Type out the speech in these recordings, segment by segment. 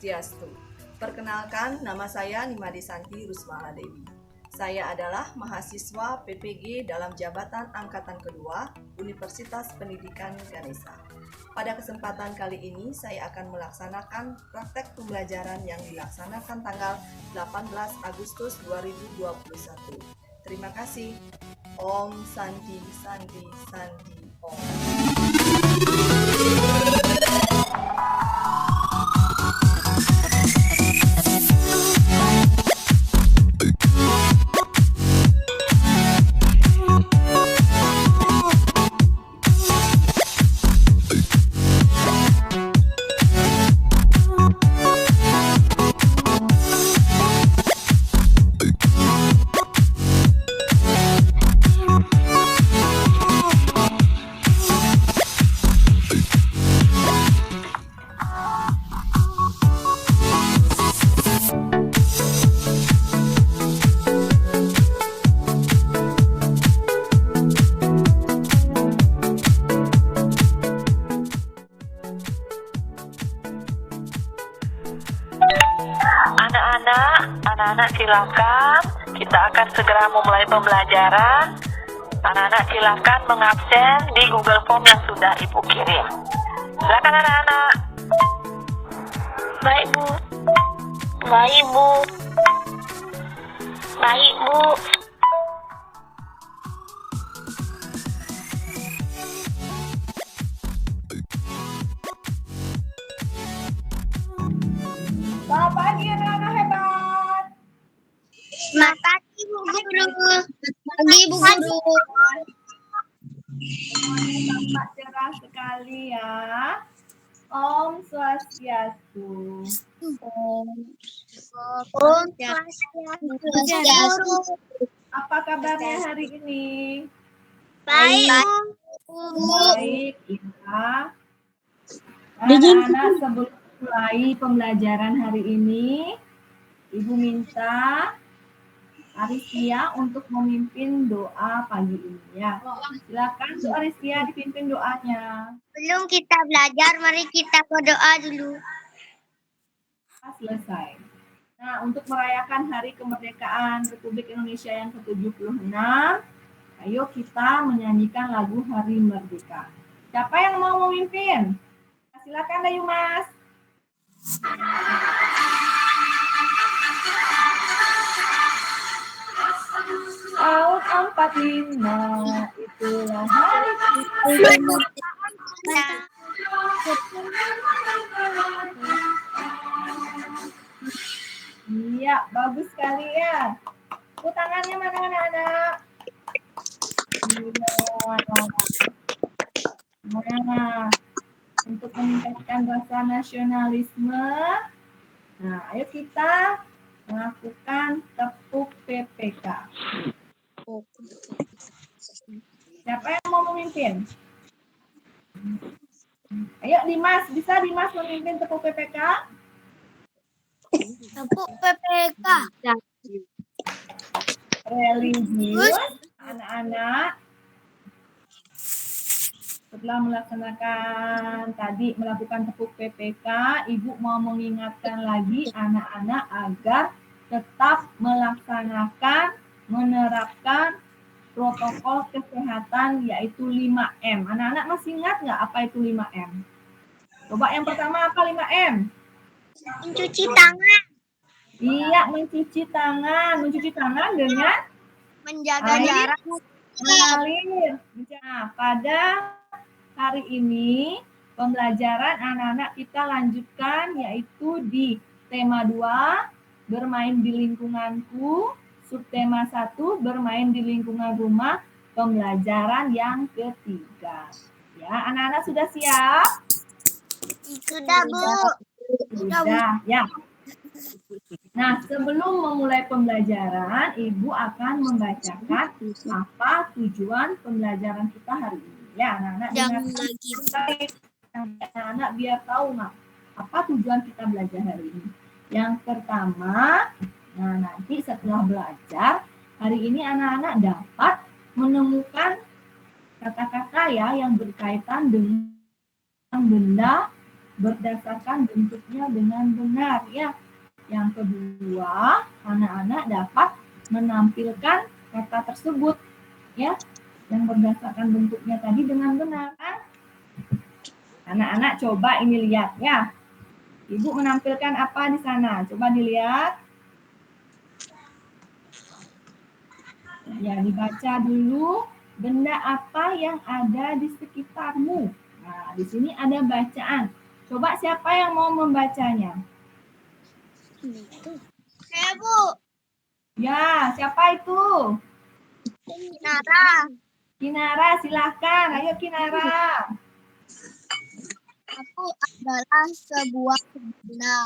Swastiastu. Perkenalkan, nama saya Nimade Santi Rusmala Dewi. Saya adalah mahasiswa PPG dalam jabatan Angkatan Kedua Universitas Pendidikan Ganesha. Pada kesempatan kali ini, saya akan melaksanakan praktek pembelajaran yang dilaksanakan tanggal 18 Agustus 2021. Terima kasih. Om Santi Santi Santi Om. Anak-anak silakan, kita akan segera memulai pembelajaran. Anak-anak silakan mengabsen di Google Form yang sudah Ibu kirim. Silakan anak-anak. Baik, Bu. Baik, Bu. Baik, Bu. Selamat pagi anak-anak hebat. Selamat pagi, Bu Guru. Pagi, Bu Guru. Semuanya tampak cerah sekali ya. Om Swastiastu. Om Swastiastu. Apa kabarnya hari ini? Baik, Bu. Baik, ya. Anak-anak, sebelum mulai pembelajaran hari ini, Ibu minta Aristia untuk memimpin doa pagi ini ya. Silakan Bu Aristia dipimpin doanya. Belum kita belajar, mari kita berdoa dulu. Selesai. Nah, untuk merayakan Hari Kemerdekaan Republik Indonesia yang ke-76, ayo kita menyanyikan lagu Hari Merdeka. Siapa yang mau memimpin? Silakan Ayu Mas. Tahun 45 itulah hari Iya, bagus sekali ya. Tepuk tangannya mana anak-anak? Nah, untuk meningkatkan rasa nasionalisme, nah ayo kita melakukan tepuk PPK. Siapa yang mau memimpin? Ayo Dimas, bisa Dimas memimpin tepuk PPK? Tepuk PPK. Religius, anak-anak. Setelah melakukan tepuk PPK, Ibu mau mengingatkan lagi anak-anak agar tetap melaksanakan, menerapkan protokol kesehatan yaitu 5M. Anak-anak masih ingat nggak apa itu 5M? Coba yang pertama apa 5M? Mencuci tangan. Iya, mencuci tangan. Mencuci tangan dengan Menjaga jarak. mengalir. Nah, pada hari ini pembelajaran anak-anak kita lanjutkan yaitu di tema 2, bermain di lingkunganku, subtema 1, bermain di lingkungan rumah, pembelajaran yang ketiga. Ya, anak-anak sudah siap? Sudah, Bu. Sudah, ya. Nah, sebelum memulai pembelajaran, Ibu akan membacakan apa tujuan pembelajaran kita hari ini. Ya, anak-anak anak-anak biar tahu apa tujuan kita belajar hari ini. Yang pertama, nah nanti setelah belajar, hari ini anak-anak dapat menemukan kata-kata ya yang berkaitan dengan benda berdasarkan bentuknya dengan benar ya. Yang kedua, anak-anak dapat menampilkan kata tersebut ya, yang berdasarkan bentuknya tadi dengan benar kan? Anak-anak coba ini lihat ya. Ibu menampilkan apa di sana? Coba dilihat. Ya, dibaca dulu benda apa yang ada di sekitarmu. Nah, di sini ada bacaan. Coba siapa yang mau membacanya? Saya Bu. Ya, siapa itu? Nara. Kinara, silahkan. Ayo Kinara. Aku adalah sebuah benda.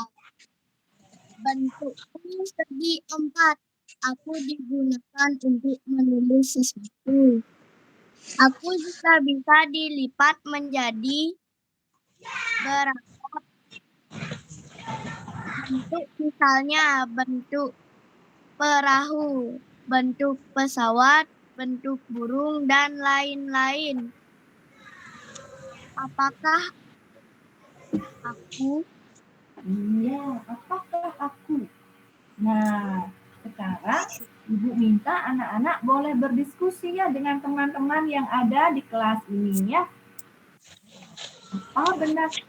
Bentukku segi empat. Aku digunakan untuk menulis sesuatu. Aku juga bisa dilipat menjadi berapa bentuk, misalnya bentuk perahu, bentuk pesawat, bentuk burung, dan lain-lain. Apakah aku? Iya, apakah aku? Nah, sekarang Ibu minta anak-anak boleh berdiskusi ya dengan teman-teman yang ada di kelas ini ya.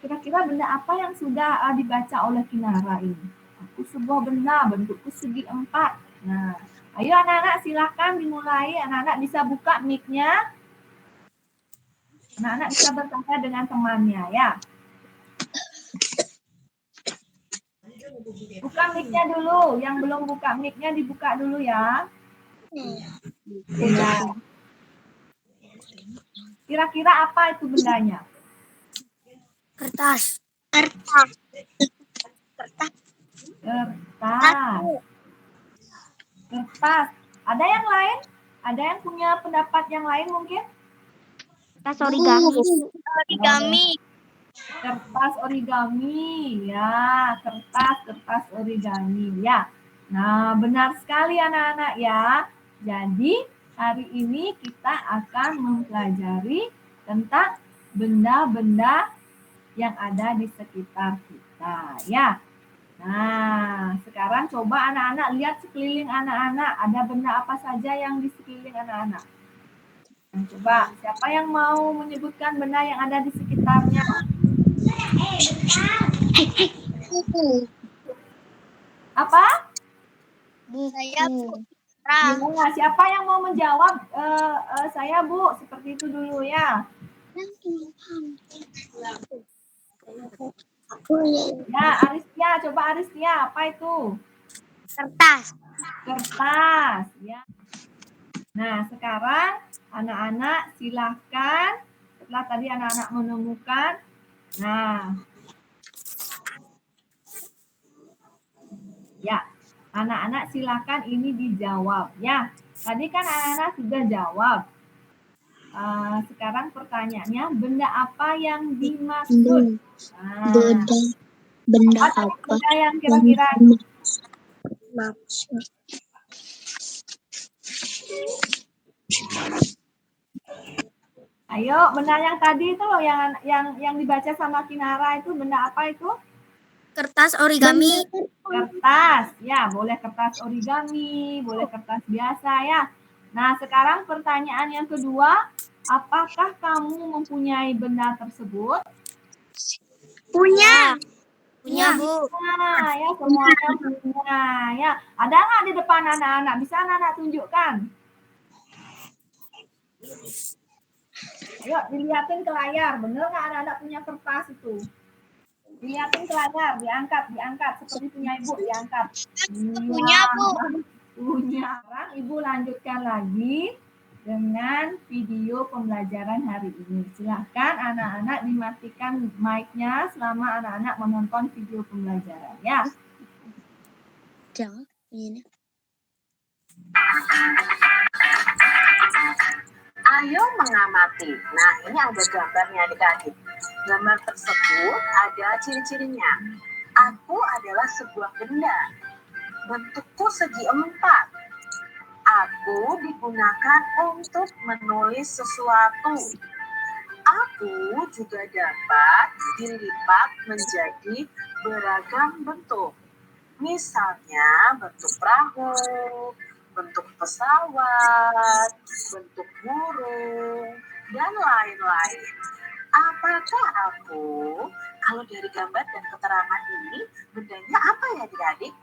Kira-kira benda apa yang sudah dibaca oleh Kinara ini? Aku sebuah benda, bentukku segi empat. Nah, ayo anak-anak silakan dimulai. Anak-anak bisa buka mic-nya. Anak-anak bisa bertanya dengan temannya ya. Buka mic-nya dulu. Yang belum buka mic-nya dibuka dulu ya. Ya. Kira-kira apa itu bendanya? Kertas. Kertas. Kertas. Ada yang lain? Ada yang punya pendapat yang lain mungkin? Kertas origami. Origami. Kertas origami. Ya, kertas origami ya. Nah, benar sekali anak-anak ya. Jadi, hari ini kita akan mempelajari tentang benda-benda yang ada di sekitar kita ya. Nah, sekarang coba anak-anak lihat sekeliling anak-anak. Ada benda apa saja yang di sekeliling anak-anak? Nah, coba, siapa yang mau menyebutkan benda yang ada di sekitarnya? Buku. Apa? Saya Bu. Ya, siapa yang mau menjawab? Saya Bu, seperti itu dulu ya. Ya, Aristia, coba Aristia, apa itu? Kertas. Kertas, ya. Nah, sekarang anak-anak silahkan, setelah tadi anak-anak menemukan, nah, ya, anak-anak silahkan ini dijawab, ya. Tadi kan anak-anak sudah jawab. Sekarang pertanyaannya, benda apa yang dimaksud? Nah, Benda apa? Benda yang kira-kira Maksud. Ayo, benda yang tadi itu loh yang dibaca sama Kinara itu benda apa itu? Kertas origami. Kertas, ya boleh kertas origami, boleh kertas biasa ya. Nah sekarang pertanyaan yang kedua, apakah kamu mempunyai benda tersebut? Punya. Punya Bu. Nah, ya semuanya punya ya. Ada nggak di depan anak-anak? Bisa anak-anak tunjukkan? Ayo dilihatin ke layar, bener nggak anak-anak punya kertas itu? Dilihatin ke layar, diangkat seperti punya ibu, diangkat. Punya Bu. Punya. Sekarang ibu lanjutkan lagi dengan video pembelajaran hari ini. Silahkan anak-anak dimatikan mic-nya selama anak-anak menonton video pembelajaran ya. Jangan ini. Ayo mengamati. Nah, ini ada gambarnya adik-adik. Gambar tersebut ada ciri-cirinya. Aku adalah sebuah benda. Bentukku segi empat. Aku digunakan untuk menulis sesuatu. Aku juga dapat dilipat menjadi beragam bentuk. Misalnya bentuk perahu, bentuk pesawat, bentuk burung, dan lain-lain. Apakah aku, kalau dari gambar dan keterangan ini, bendanya apa ya adik-adik?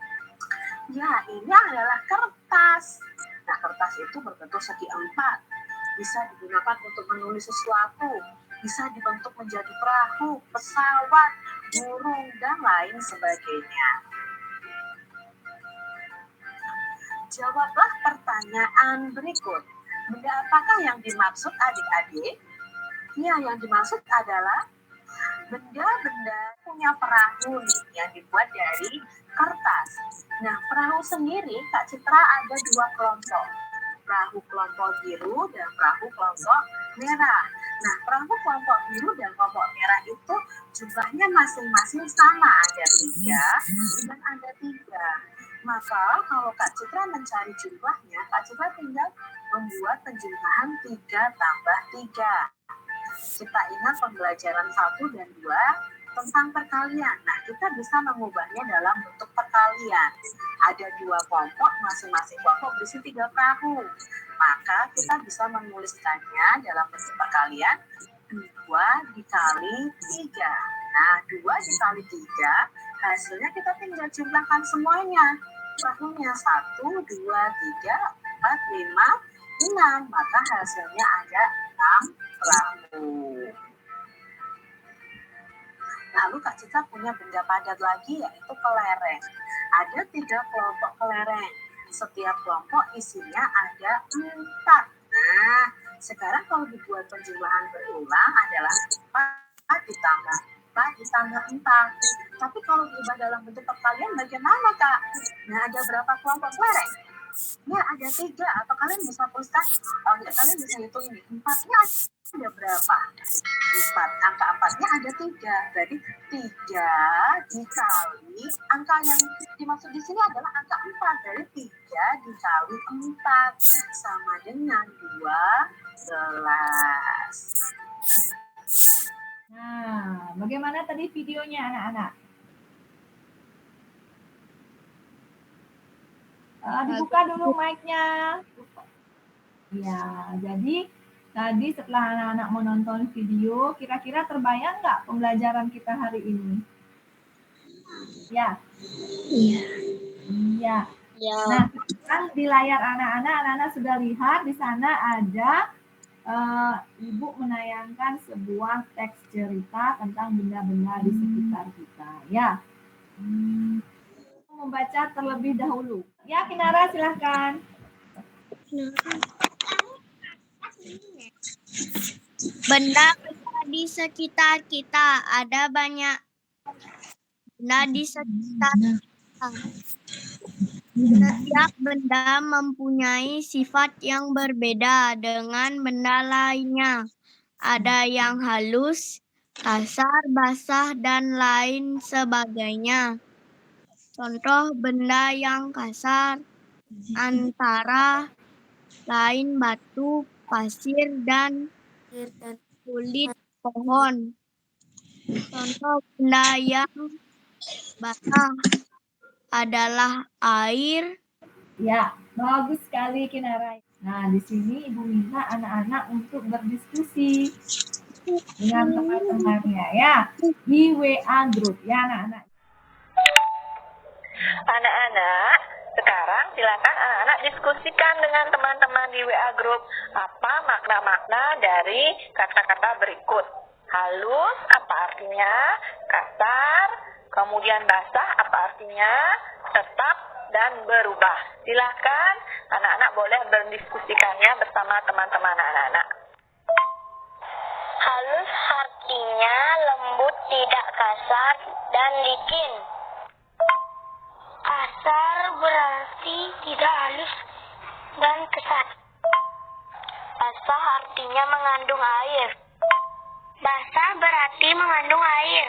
Ya, ini adalah kertas. Nah, kertas itu berbentuk segi empat. Bisa digunakan untuk menulis sesuatu. Bisa dibentuk menjadi perahu, pesawat, burung, dan lain sebagainya. Jawablah pertanyaan berikut. Benda apakah yang dimaksud adik-adik? Ya, yang dimaksud adalah benda-benda punya perahu nih, yang dibuat dari kertas. Nah, perahu sendiri Kak Citra ada dua kelompok. Perahu kelompok biru dan perahu kelompok merah. Nah, perahu kelompok biru dan kelompok merah itu jumlahnya masing-masing sama, ada 3 dan ada 3. Maka kalau Kak Citra mencari jumlahnya, Kak Citra tinggal membuat penjumlahan 3 tambah 3. Kita ingat pembelajaran 1 dan 2 tentang perkalian. Nah, kita bisa mengubahnya dalam bentuk perkalian. Ada 2 kelompok, masing-masing kelompok berisi 3 perahu. Maka kita bisa menuliskannya dalam bentuk perkalian 2 dikali 3. Nah, 2 dikali 3, hasilnya kita tinggal jumlahkan semuanya. Perahunya 1, 2, 3, 4, 5, 6. Maka hasilnya ada 6 perahu. Lalu Kak Citra punya benda padat lagi, yaitu kelereng. Ada 3 kelompok kelereng. Setiap kelompok isinya ada 4. Nah, sekarang kalau dibuat penjumlahan berulang adalah 4 ditambah 4 ditambah 4. Tapi kalau diubah dalam bentuk perkalian bagaimana, Kak? Nah, ada berapa kelompok kelereng? Ya, ada 3. Atau kalian bisa tuliskan, kalian bisa hitung ini. 4-nya ada berapa? 4. Angka 4-nya ada 3. Berarti 3 dikali, angka yang dimaksud di sini adalah angka 4. Dari 3 dikali 4 sama dengan 12. Nah, bagaimana tadi videonya anak-anak? Dibuka dulu mic-nya. Ya, jadi tadi setelah anak-anak menonton video, kira-kira terbayang nggak pembelajaran kita hari ini? Ya. Iya. Iya. Ya. Nah, sekarang di layar anak-anak sudah lihat di sana ada Ibu menayangkan sebuah teks cerita tentang benda-benda di sekitar kita. Ya. Membaca terlebih dahulu. Ya, Kinara silahkan. Benda di sekitar kita, ada banyak benda di sekitar kita. Setiap benda mempunyai sifat yang berbeda dengan benda lainnya. Ada yang halus, kasar, basah, dan lain sebagainya. Contoh benda yang kasar antara lain batu, pasir, dan kulit pohon. Contoh benda yang basah adalah air. Ya, bagus sekali Kinara. Nah, di sini Ibu minta anak-anak untuk berdiskusi dengan teman-temannya ya di WA group ya anak-anak. Anak-anak, sekarang silakan anak-anak diskusikan dengan teman-teman di WA group apa makna-makna dari kata-kata berikut. Halus, apa artinya? Kasar, kemudian basah, apa artinya? Tetap, dan berubah. Silakan anak-anak boleh berdiskusikannya bersama teman-teman anak-anak. Halus artinya lembut, tidak kasar dan licin. Kasar berarti tidak halus dan kasar. Basah artinya mengandung air. Basah berarti mengandung air.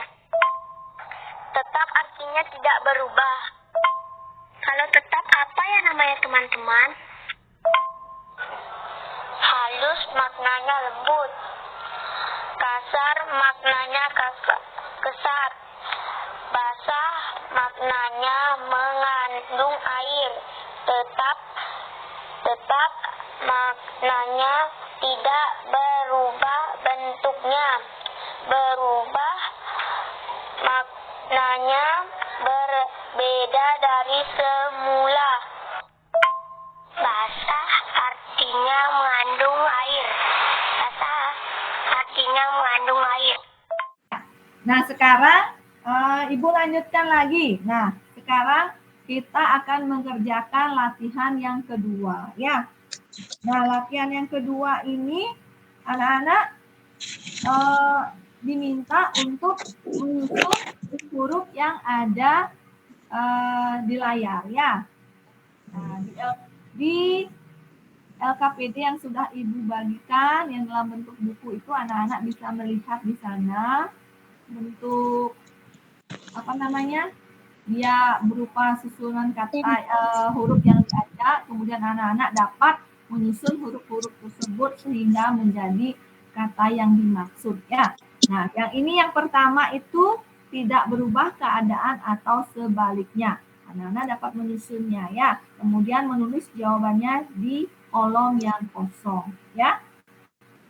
Tetap artinya tidak berubah. Kalau tetap apa ya namanya teman-teman? Halus maknanya lembut. maknanya mengandung air. Tetap maknanya tidak berubah bentuknya. Berubah maknanya berbeda dari semula. Basah artinya mengandung air. Basah artinya mengandung air. Nah, sekarang Ibu lanjutkan lagi. Nah, sekarang kita akan mengerjakan latihan yang kedua, ya. Nah, latihan yang kedua ini anak-anak diminta untuk menyusun huruf yang ada di layar, ya. Nah, di LKPD yang sudah Ibu bagikan yang dalam bentuk buku itu anak-anak bisa melihat di sana bentuk apa namanya? Dia berupa susunan kata huruf yang dibaca, kemudian anak-anak dapat menyusun huruf-huruf tersebut sehingga menjadi kata yang dimaksud, ya. Nah, yang ini yang pertama itu tidak berubah keadaan atau sebaliknya. Anak-anak dapat menyusunnya, ya. Kemudian menulis jawabannya di kolom yang kosong, ya.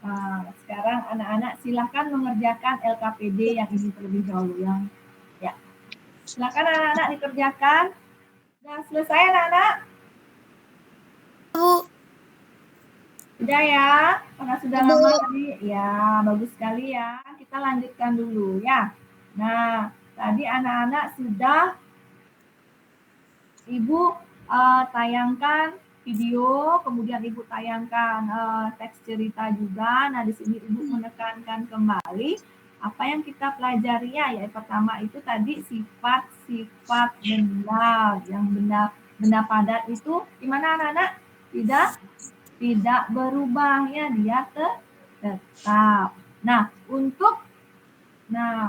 Nah, sekarang anak-anak silahkan mengerjakan LKPD yang ini terlebih dahulu, yang ya. Silakan anak-anak dikerjakan. Nah, selesai anak-anak? Bu. Sudah ya? Karena sudah lama tadi. Ya, bagus sekali ya. Kita lanjutkan dulu ya. Nah, tadi anak-anak sudah Ibu tayangkan video, kemudian Ibu tayangkan teks cerita juga. Nah, di sini Ibu menekankan kembali apa yang kita pelajari ya. Yang pertama itu tadi sifat-sifat benda. Yang benda padat itu gimana anak-anak? Tidak berubah ya, dia tetap. Nah, untuk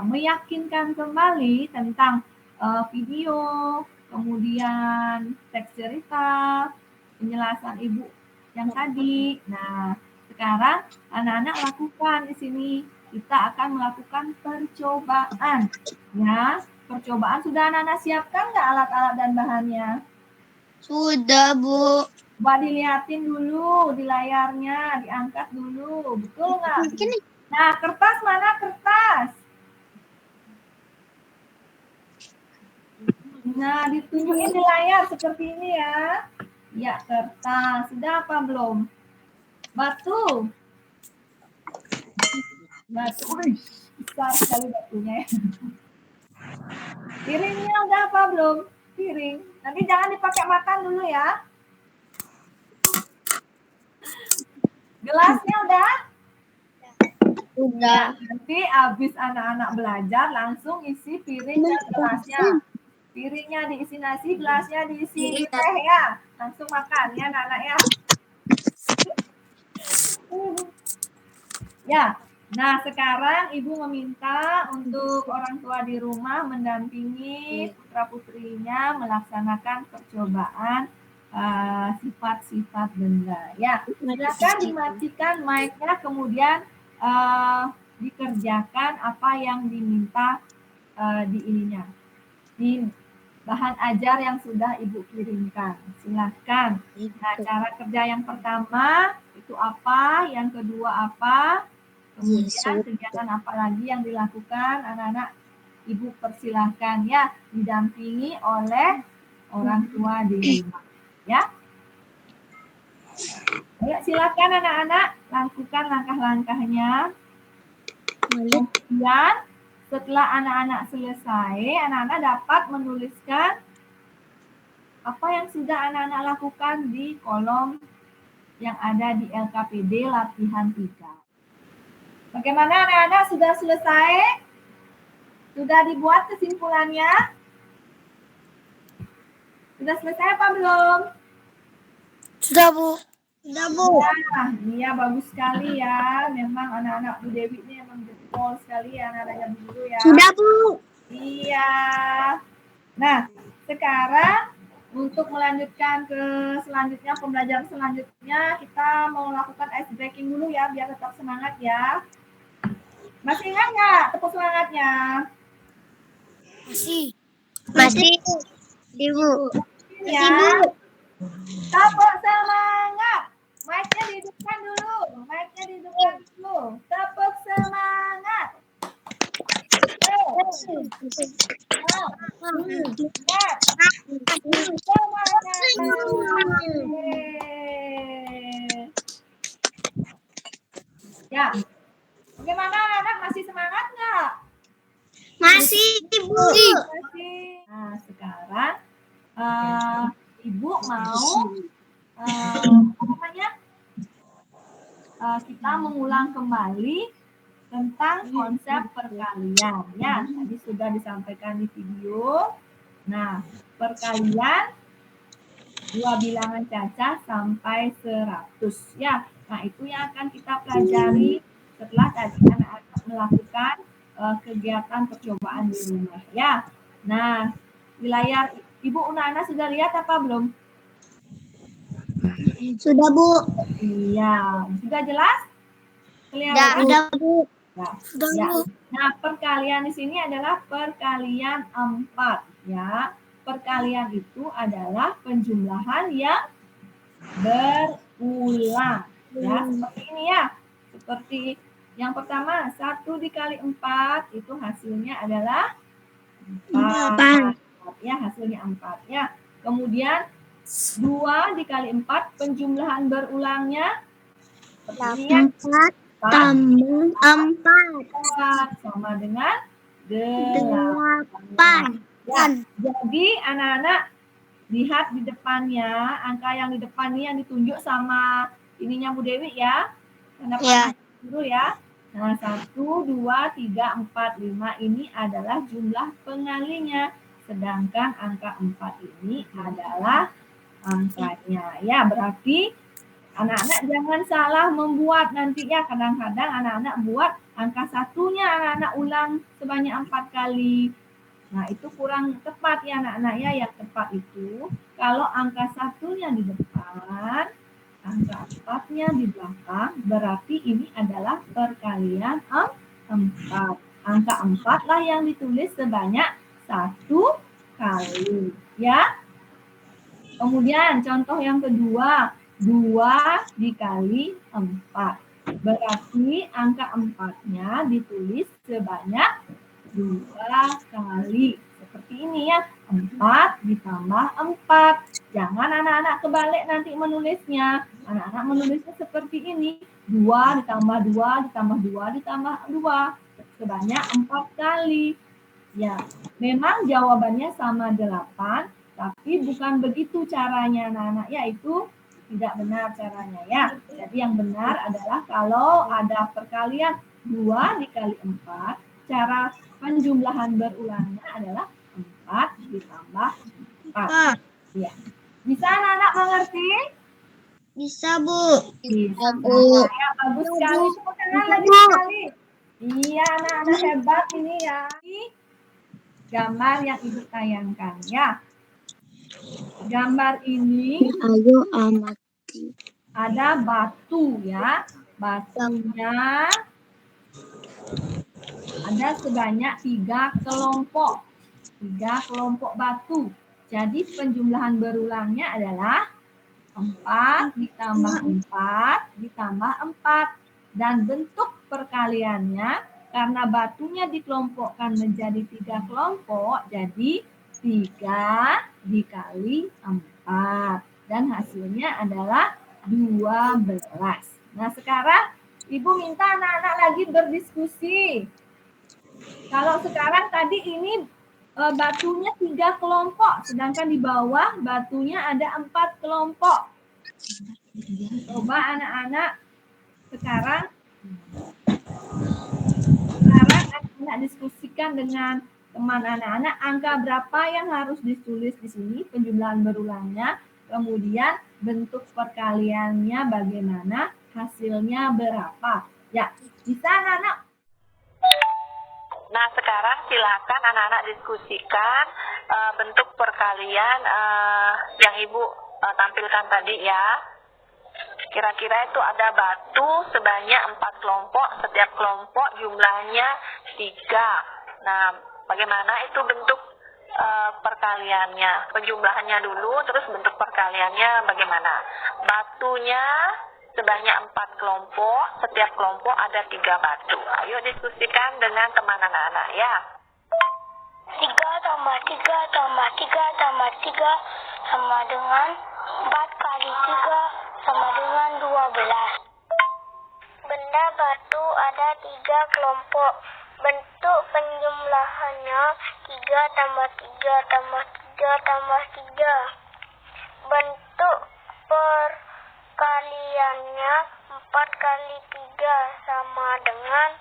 meyakinkan kembali tentang video, kemudian teks cerita, penjelasan Ibu yang tadi. Nah, sekarang anak-anak lakukan di sini. Kita akan melakukan percobaan. Ya, percobaan sudah anak-anak siapkan nggak alat-alat dan bahannya? Sudah, Bu. Coba dilihatin dulu di layarnya, diangkat dulu. Betul nggak? Nah, kertas mana kertas? Nah, ditunjukin di layar seperti ini ya. Ya, kertas. Sudah apa belum? Batu. Batu. Besar sekali batunya. Piringnya udah apa belum? Piring. Nanti jangan dipakai makan dulu ya. Gelasnya udah? Udah. Nanti habis anak-anak belajar langsung isi piring dan gelasnya. Piringnya diisi nasi, gelasnya diisi teh ya. Langsung makan ya anak-anak ya. Ya, nah sekarang Ibu meminta untuk orang tua di rumah mendampingi putra-putrinya melaksanakan percobaan sifat-sifat benda. Ya, silakan dimatikan mic-nya, kemudian dikerjakan apa yang diminta di bahan ajar yang sudah Ibu kirimkan. Silakan. Nah, cara kerja yang pertama itu apa, yang kedua apa, kemudian kegiatan apa lagi yang dilakukan, anak-anak Ibu persilahkan ya, didampingi oleh orang tua di rumah. Ya. Ayo silakan anak-anak lakukan langkah-langkahnya. Kemudian setelah anak-anak selesai, anak-anak dapat menuliskan apa yang sudah anak-anak lakukan di kolom yang ada di LKPD latihan 3. Bagaimana anak-anak, sudah selesai? Sudah dibuat kesimpulannya? Sudah selesai apa belum? Sudah, Bu. Sudah, Bu. Nah, iya bagus sekali ya. Memang anak-anak Bu Dewi ini memang betul sekali ya anak-anaknya Bu Guru ya. Sudah, Bu. Iya. Nah, sekarang untuk melanjutkan ke selanjutnya, pembelajaran selanjutnya, kita mau lakukan ice breaking dulu ya, biar tetap semangat ya. Masih ingat nggak tepuk semangatnya? Masih. Masih Ibu. Ya. Tepuk semangat. Mic-nya dihidupkan dulu. Mic-nya dihidupkan dulu. Tepuk semangat. Semangat. Semangat. Yeay. Ya. Bagaimana anak masih semangat nggak? Masih Ibu. Masih. Nah, sekarang Ibu mau apa namanya? Kita mengulang kembali tentang konsep perkalian. Ya, tadi sudah disampaikan di video. Nah, perkalian dua bilangan cacah sampai 100. Ya, nah itu yang akan kita pelajari setelah tadi anak-anak melakukan kegiatan percobaan di rumah. Ya, nah di layar Ibu Unana sudah lihat apa belum? Sudah Bu. Iya, sudah jelas? Kelihatan? Sudah Bu. Ya. Nah, perkalian di sini adalah perkalian 4 ya. Perkalian itu adalah penjumlahan yang berulang ya, seperti ini ya. Seperti yang pertama, 1 dikali 4 itu hasilnya adalah 4. Ya, hasilnya 4 ya. Kemudian 2 dikali 4 penjumlahan berulangnya seperti ini ya. 4 tambah 4 sama dengan 8. Ya, jadi anak-anak lihat di depannya, angka yang di depan ini yang ditunjuk sama ininya Bu Dewi ya. Tanda panah dulu ya. Nah, 1, 2, 3, 4, 5 ini adalah jumlah pengalinya. Sedangkan angka 4 ini adalah angkanya. Ya, berarti anak-anak jangan salah membuat nanti ya. Kadang-kadang anak-anak buat angka satunya anak-anak ulang sebanyak 4 kali. Nah, itu kurang tepat ya anak-anak ya. Yang tepat itu kalau angka satunya di depan, angka 4-nya di belakang, berarti ini adalah perkalian 4. Angka 4 lah yang ditulis sebanyak 1 kali ya. Kemudian contoh yang kedua, 2 dikali 4. Berarti angka 4-nya ditulis sebanyak 2 kali. Seperti ini ya. 4 ditambah 4. Jangan anak-anak kebalik nanti menulisnya. Anak-anak menulisnya seperti ini. 2 ditambah 2 ditambah 2 ditambah 2. Sebanyak 4 kali. Ya, memang jawabannya sama 8. Tapi bukan begitu caranya anak-anak. Yaitu tidak benar caranya ya. Jadi yang benar adalah kalau ada perkalian 2 dikali 4. Cara penjumlahan berulangnya adalah 4 ditambah 4. Ya. Bisa anak-anak mengerti? Bisa Bu. Bisa Bu. Ya, bagus sekali. Tepuk tangan lagi sekali. Iya, anak-anak hebat ini ya. Gambar yang Ibu tayangkan ya. Gambar ini Ayo amati. ada batu ya. Batunya ada sebanyak 3 kelompok. 3 kelompok batu. Jadi penjumlahan berulangnya adalah 4 ditambah 4 ditambah 4. Dan bentuk perkaliannya karena batunya dikelompokkan menjadi 3 kelompok, jadi 3 dikali 4. Dan hasilnya adalah 12. Nah, sekarang Ibu minta anak-anak lagi berdiskusi. Kalau sekarang tadi ini batunya 3 kelompok, sedangkan di bawah batunya ada 4 kelompok. Coba anak-anak sekarang anak-anak diskusikan dengan teman anak-anak angka berapa yang harus ditulis di sini penjumlahan berulangnya, kemudian bentuk perkaliannya bagaimana, hasilnya berapa. Ya, bisa anak-anak. Nah, sekarang silakan anak-anak diskusikan bentuk perkalian yang Ibu tampilkan tadi ya. Kira-kira itu ada batu sebanyak 4 kelompok, setiap kelompok jumlahnya 3. Nah, bagaimana itu bentuk perkaliannya, penjumlahannya dulu, terus bentuk perkaliannya bagaimana. Batunya sebanyak 4 kelompok, setiap kelompok ada 3 batu. Ayo diskusikan dengan teman anak-anak ya. 3 tambah 3 tambah 3 tambah 3 sama dengan 4 kali 3 sama dengan 12. Benda batu ada 3 kelompok. Bentuk penjumlahannya 3 tambah 3 tambah 3 tambah 3. Bentuk perkaliannya 4 kali 3 sama dengan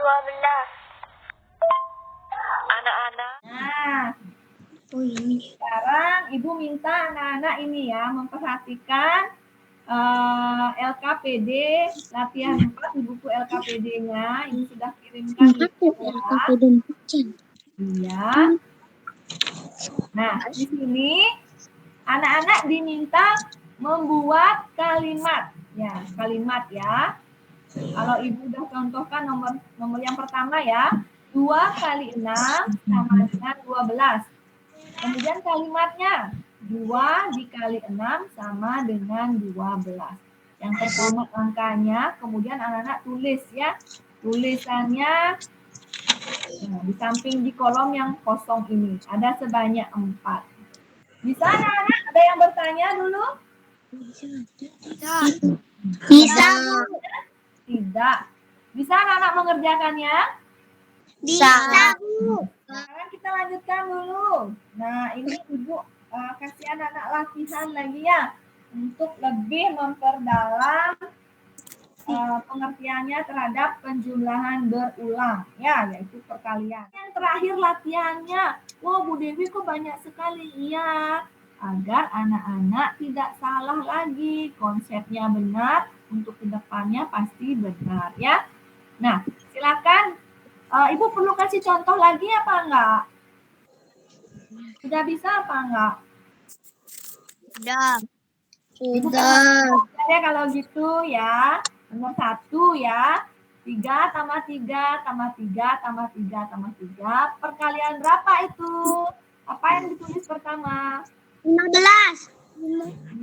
12. Anak-anak, Nah, ini. sekarang Ibu minta anak-anak ini ya memperhatikan LKPD latihan 4 di buku LKPD-nya. Ibu sudah kirimkan di WA. Iya. Nah, di sini anak-anak diminta membuat kalimat. Ya, kalimat ya. Kalau Ibu udah contohkan nomor yang pertama ya. 2 kali 6 sama dengan 12. Kemudian kalimatnya 2 dikali 6 sama dengan 12. Yang pertama angkanya, kemudian anak-anak tulis ya. Tulisannya di samping di kolom yang kosong ini. Ada sebanyak 4. Bisa anak-anak? Ada yang bertanya dulu? Bisa. Tidak. Bisa anak-anak mengerjakannya? Bisa. Sekarang kita lanjutkan dulu. Nah, ini Ibu kasih anak-anak latihan lagi ya. Untuk lebih memperdalam pengertiannya terhadap penjumlahan berulang. Ya, yaitu perkalian. Yang terakhir latihannya. Wah, Bu Dewi kok banyak sekali. Iya. Agar anak-anak tidak salah lagi. Konsepnya benar. Untuk kedepannya pasti benar ya. Nah, silakan. Ibu perlu kasih contoh lagi apa enggak? Sudah bisa apa enggak? Sudah. Ibu ya kalau gitu ya. Nomor 1 ya. 3 tambah 3 tambah 3 tambah 3 tambah 3. Perkalian berapa itu? Apa yang ditulis pertama? 15.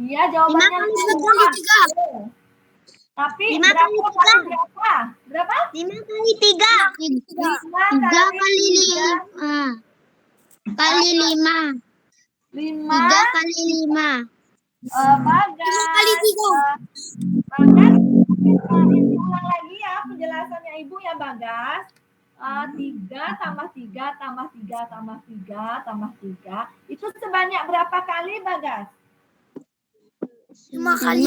Iya, jawabannya 5 kali 3. Tapi 5 berapa kali kali berapa? Berapa? 5 kali 3. 5 3 kali 5. Kali 5. 5. 3 kali 5. Bagas. 5 kali 3. Bagas, diulang lagi ya penjelasannya Ibu ya Bagas. 3 tambah 3 tambah 3 tambah 3 tambah 3. Itu sebanyak berapa kali Bagas? 5 kali.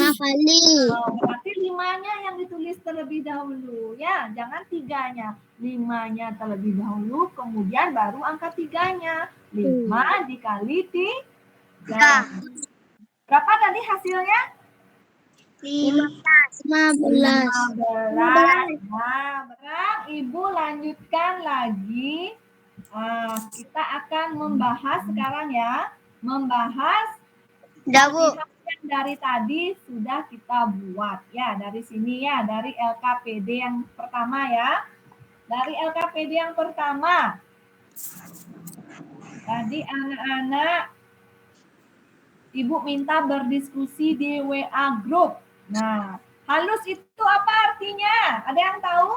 Berarti 5-nya yang ditulis terlebih dahulu ya. Jangan 3-nya. 5-nya terlebih dahulu, kemudian baru angka 3-nya. 5 dikali 3. Berapa tadi hasilnya? 15. 15. Nah, sekarang Ibu lanjutkan lagi. Kita akan membahas sekarang ya. Membahas Dabu. yang dari tadi sudah kita buat. Ya, dari sini ya. Dari LKPD yang pertama ya. Dari LKPD yang pertama. Tadi anak-anak Ibu minta berdiskusi di WA group. Nah, halus itu apa artinya? Ada yang tahu?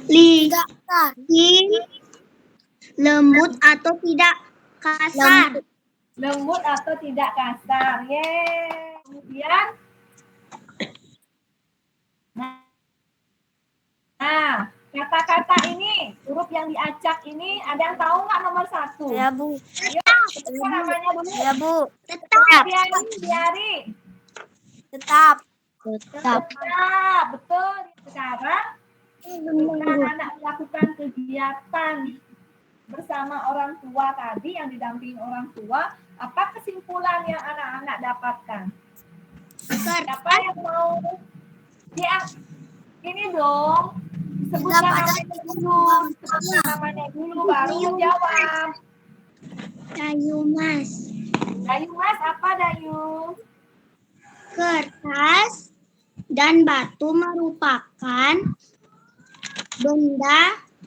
Tidak lembut atau tidak kasar. Lembut atau tidak kasar. Yeay. Kemudian, nah, kata-kata ini, huruf yang diacak ini, ada yang tahu nggak nomor 1? Ya, Bu. Apa namanya dulu? Ya, Bu. Tetap. Biari. Tetap. Tetap, betul. Sekarang, anak-anak melakukan kegiatan bersama orang tua tadi yang didampingi orang tua, apa kesimpulan yang anak-anak dapatkan? Siapa yang mau? Ya, ini dong. Sebutkan namanya dulu. Sebutkan namanya dulu, baru menjawab. Dayu Mas. Dayu Mas, apa Dayu? Kertas dan batu merupakan benda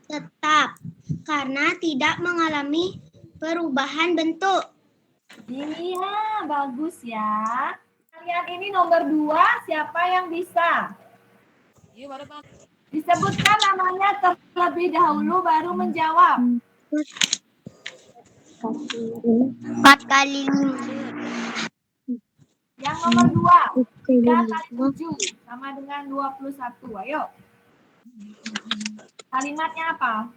tetap karena tidak mengalami perubahan bentuk. Iya, bagus ya. Kalian ini nomor 2, siapa yang bisa? Disebutkan namanya terlebih dahulu baru menjawab. 4 kali 5. Yang nomor 2, 3 kali 7 sama dengan 21. Ayo. Kalimatnya apa?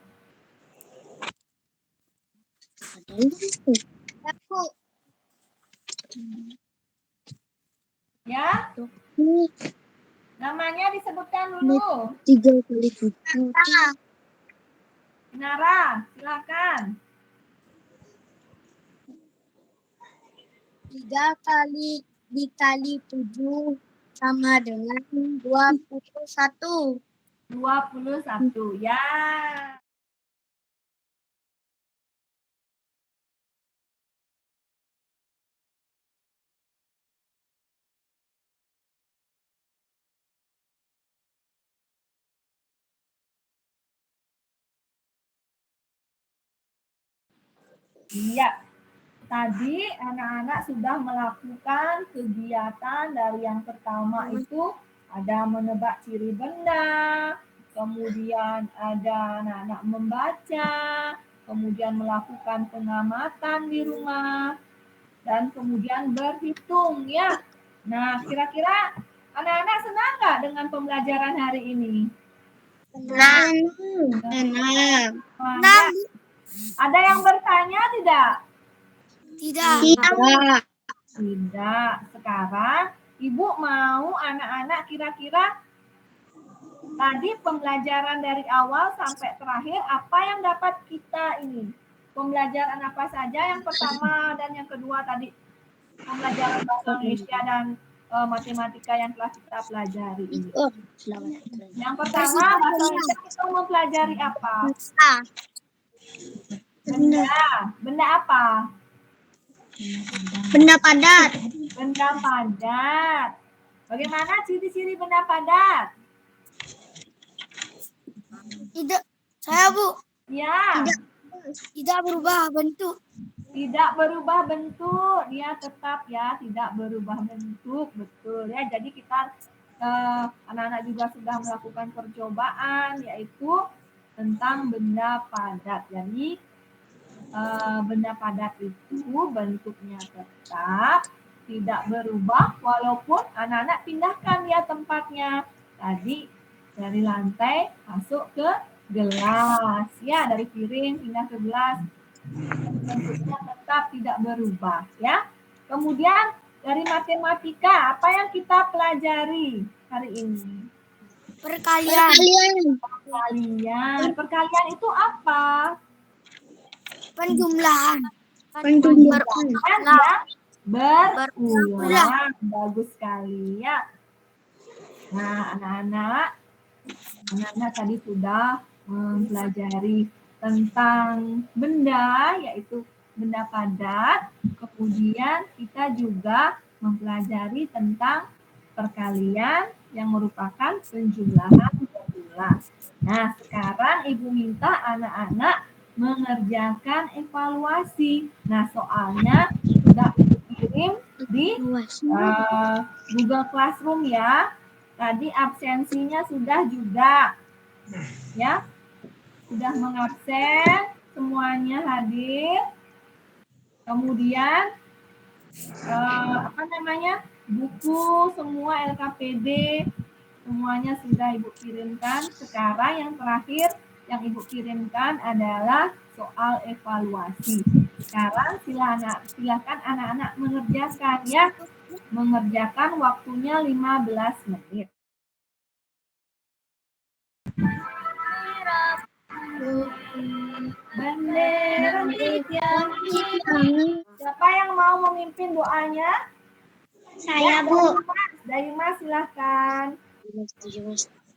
Ya, namanya disebutkan dulu. 3 kali 7. Nara, silakan. 3 kali dikali 7 sama dengan 21. 21. Ya. Iya. Tadi anak-anak sudah melakukan kegiatan dari yang pertama itu ada menebak ciri benda, kemudian ada anak-anak membaca, kemudian melakukan pengamatan di rumah, dan kemudian berhitung ya. Nah, kira-kira anak-anak senang nggak dengan pembelajaran hari ini? Senang. Ya. Ada yang bertanya tidak? Tidak. Tidak. Sekarang Ibu mau anak-anak kira-kira tadi pembelajaran dari awal sampai terakhir apa yang dapat kita ini? Pembelajaran apa saja yang pertama dan yang kedua tadi? Pembelajaran bahasa Indonesia dan matematika yang telah kita pelajari ini. Yang pertama bahasa Indonesia kita mempelajari apa? Benda. Benda apa? Benda padat. Benda padat. Bagaimana ciri-ciri benda padat? Tidak. Saya, Bu. Ya. Tidak berubah bentuk. Tidak berubah bentuk, dia tetap ya tidak berubah bentuk, betul ya. Jadi kita anak-anak juga sudah melakukan percobaan yaitu tentang benda padat. Jadi benda padat itu bentuknya tetap tidak berubah walaupun anak-anak pindahkan ya tempatnya. Tadi dari lantai masuk ke gelas ya, dari piring pindah ke gelas. Bentuknya tetap tidak berubah ya. Kemudian dari matematika apa yang kita pelajari hari ini? Perkalian. Perkalian itu apa? Penjumlahan. Penjumlahan yang berulang. Bagus sekali ya. Nah, anak-anak tadi sudah mempelajari tentang benda, yaitu benda padat. Kemudian kita juga mempelajari tentang perkalian yang merupakan penjumlahan berulang. Nah, sekarang Ibu minta anak-anak mengerjakan evaluasi. Nah, soalnya sudah dikirim di Google Classroom ya. Tadi absensinya sudah juga. Ya. Sudah mengabsen, semuanya hadir. Kemudian buku semua LKPD semuanya sudah Ibu kirimkan. Sekarang yang terakhir yang Ibu kirimkan adalah soal evaluasi. Sekarang silakan anak-anak mengerjakan ya. Mengerjakan waktunya 15 menit. Bendera siapa yang mau memimpin doanya? Saya, Bu. Dari Mas silahkan.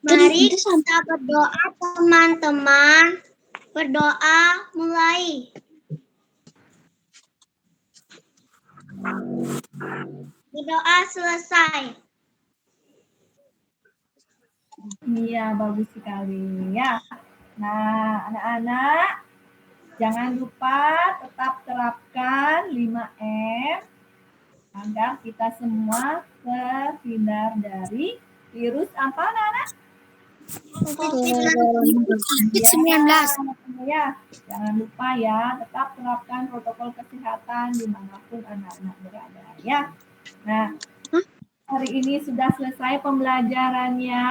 Mari kita berdoa, teman-teman. Berdoa mulai. Berdoa selesai. Iya, bagus sekali ya. Nah, anak-anak Jangan lupa tetap terapkan 5M agar kita semua terhindar dari virus apa, anak-anak? COVID-19. Ya, jangan lupa ya, tetap terapkan protokol kesehatan dimanapun anak-anak berada ya. Nah, hari ini sudah selesai pembelajarannya.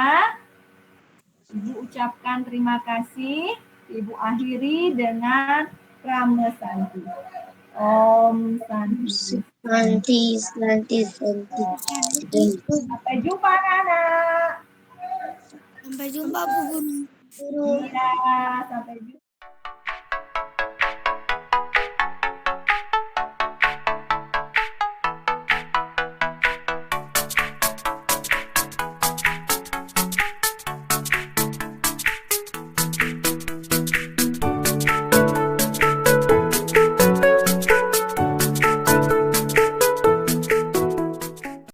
Ibu ucapkan terima kasih. Ibu akhiri dengan Rame Santi. Om Santi. Nanti. Sampai jumpa anak-anak. Sampai jumpa Bu Guru. Iya, sampai jumpa.